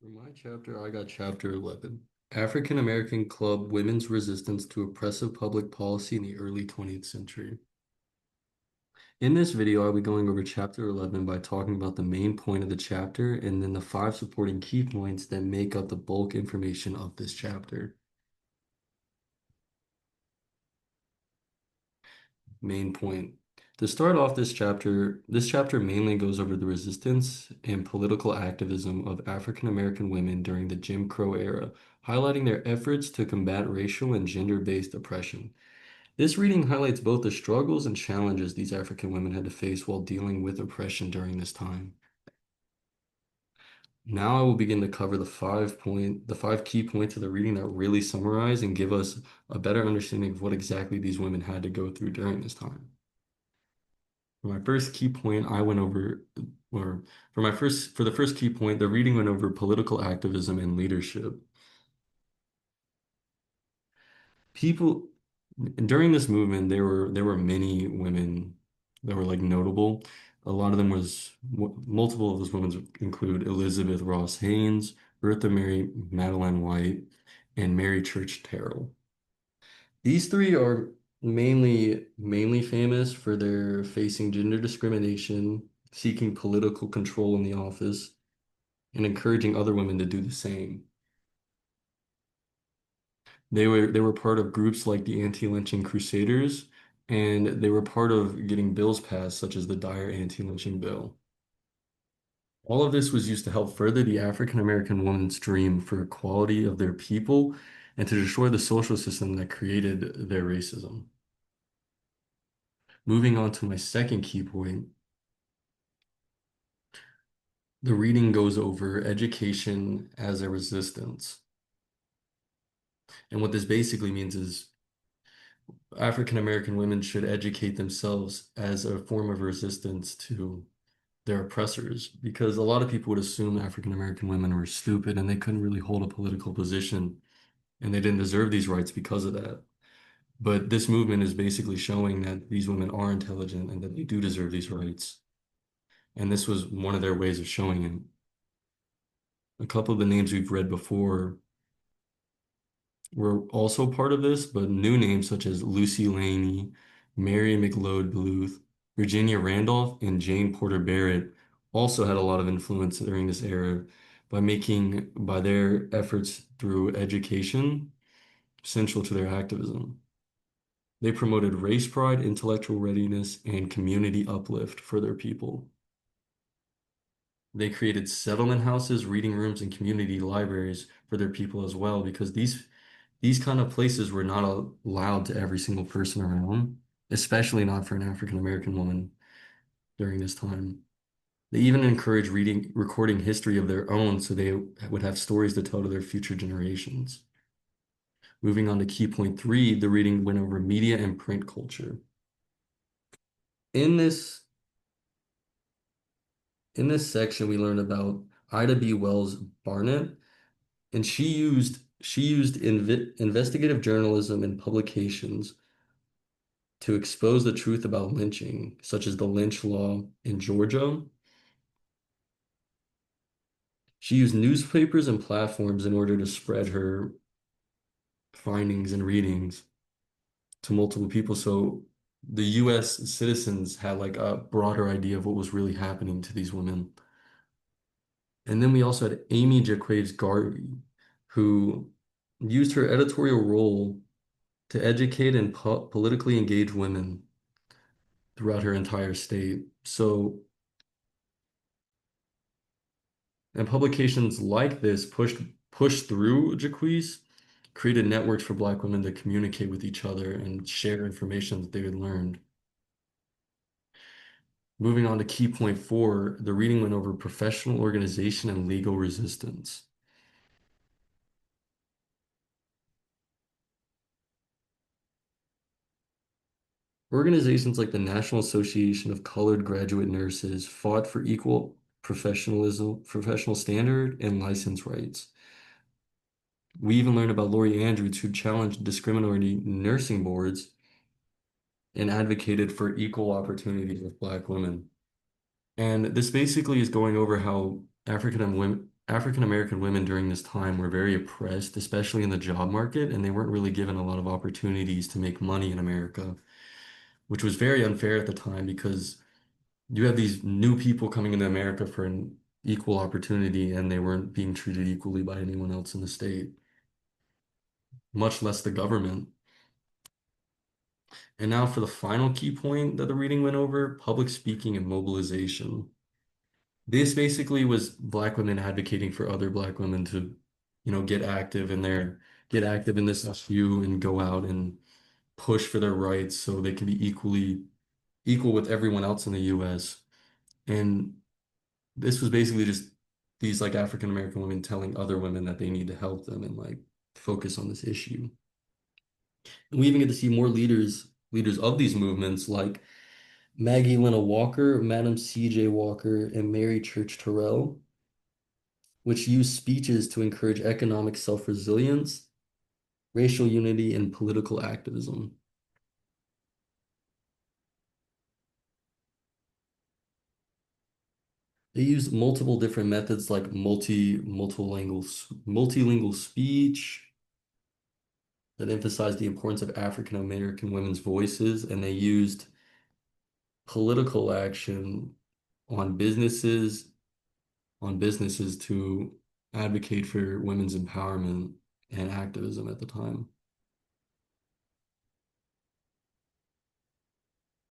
For my chapter, I got chapter 11, African American Club Women's Resistance to Oppressive Public Policy in the Early 20th Century. In this video, I'll be going over chapter 11 by talking about the main point of the chapter and then the five supporting key points that make up the bulk information of this chapter. Main point. To start off this chapter mainly goes over the resistance and political activism of African American women during the Jim Crow era, highlighting their efforts to combat racial and gender-based oppression. This reading highlights both the struggles and challenges these African women had to face while dealing with oppression during this time. Now I will begin to cover the five key points of the reading that really summarize and give us a better understanding of what exactly these women had to go through during this time. For my first key point, I went over, or for the first key point, the reading went over political activism and leadership. People during this movement, there were many women that were like notable. A lot of them multiple of those women include Elizabeth Ross Haynes, Bertha Mary Madeline White, and Mary Church Terrell. These three are mainly famous for their facing gender discrimination, seeking political control in the office, and encouraging other women to do the same. They were part of groups like the Anti-Lynching Crusaders, and they were part of getting bills passed, such as the Dyer Anti-Lynching Bill. All of this was used to help further the African American woman's dream for equality of their people and to destroy the social system that created their racism. Moving on to my second key point, the reading goes over education as a resistance. And what this basically means is African American women should educate themselves as a form of resistance to their oppressors, because a lot of people would assume African American women were stupid and they couldn't really hold a political position and they didn't deserve these rights because of that. But this movement is basically showing that these women are intelligent and that they do deserve these rights. And this was one of their ways of showing it. A couple of the names we've read before were also part of this, but new names such as Lucy Laney, Mary McLeod Bluth, Virginia Randolph, and Jane Porter Barrett also had a lot of influence during this era by their efforts through education central to their activism. They promoted race pride, intellectual readiness, and community uplift for their people. They created settlement houses, reading rooms, and community libraries for their people as well, because these kind of places were not allowed to every single person around, especially not for an African American woman during this time. They even encouraged recording history of their own so they would have stories to tell to their future generations. Moving on to key point three, the reading went over media and print culture. In this in this section, we learned about Ida B. Wells Barnett, and she used investigative journalism and publications to expose the truth about lynching, such as the lynch law in Georgia. She used newspapers and platforms in order to spread her findings and readings to multiple people. So the US citizens had like a broader idea of what was really happening to these women. And then we also had Amy Jaquaves Garvey, who used her editorial role to educate and politically engage women throughout her entire state. So, and publications like this pushed through Jaquaves, created networks for Black women to communicate with each other and share information that they had learned. Moving on to key point four, the reading went over professional organization and legal resistance. Organizations like the National Association of Colored Graduate Nurses fought for equal professional standard, and license rights. We even learned about Lori Andrews, who challenged discriminatory nursing boards and advocated for equal opportunities with Black women. And this basically is going over how African American women during this time were very oppressed, especially in the job market, and they weren't really given a lot of opportunities to make money in America, which was very unfair at the time because you have these new people coming into America for an equal opportunity, and they weren't being treated equally by anyone else in the state, much less the government. And now for the final key point that the reading went over, public speaking and mobilization. This basically was Black women advocating for other Black women to, get active in this issue and go out and push for their rights so they can be equal with everyone else in the US. And this was basically just these like African American women telling other women that they need to help them and like focus on this issue. And we even get to see more leaders of these movements like Maggie Lena Walker, Madam C.J. Walker, and Mary Church Terrell, which used speeches to encourage economic self-resilience, racial unity, and political activism. They used multiple different methods like multilingual speech that emphasized the importance of African American women's voices, and they used political action on businesses to advocate for women's empowerment and activism at the time.